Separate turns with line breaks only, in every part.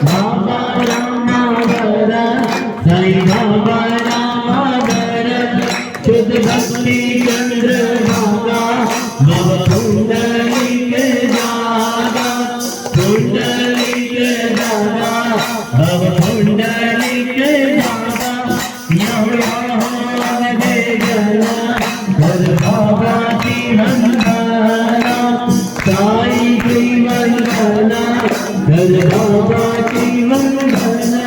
बाबा रामावर साई बाबा रामावर शुद्ध भक्ति चंद्र भागा भव कुंडलिक जागा कुंडलिक जागा भव कुंडलिक जागा दे जना घर बाबा की वंदना साई की वंदना घर बाबा की वंदना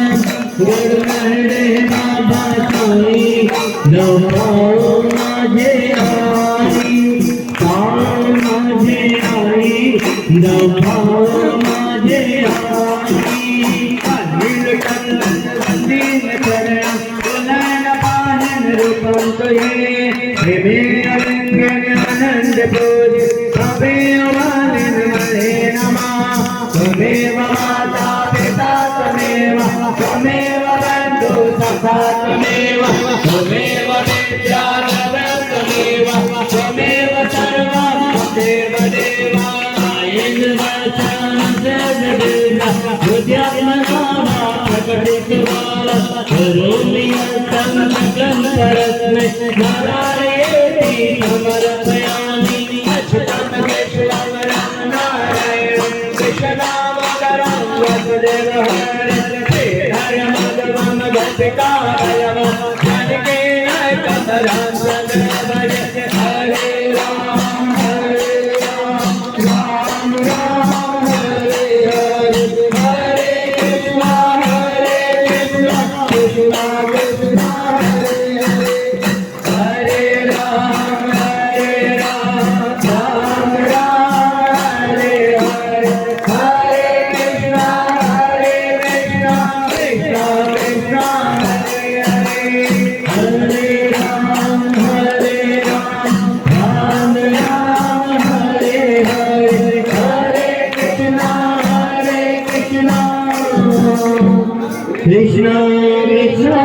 गड़गड़े बाबा साई नमो माझे आई माझे आई नमो माझे आई अनिल कल्लन वंदीन चरण बुलन पाहन रूपम तुये प्रेमे अलिंगन आनंद पूज हवे वालिन मणे नमः त्वमेव माता पिता त्वमेव त्वमेव बन्धु सखा त्वमेव त्वमेव विद्याधरः त्वमेव त्वमेव सर्वं देव देवा आयन वचन जगदेव बुद्ध्यात्मना प्रकटितवाला करोमि संतन परस्मै नारायणेति समर्पयामि अच्युतं केशवं नारायणं कृष्णदामोदरं वसुदेवं हरे माधवं गोपिकामयं जानकीनाथं भज हरे राम राम राम हरे हरे हरे कृष्णा कृष्णा कृष्णा हरे हरे हरे राम राम राम हरे हरे हरे कृष्णा कृष्णा कृष्णा हरे हरे हरे राम राम राम हरे हरे हरे कृष्णा कृष्णा कृष्णा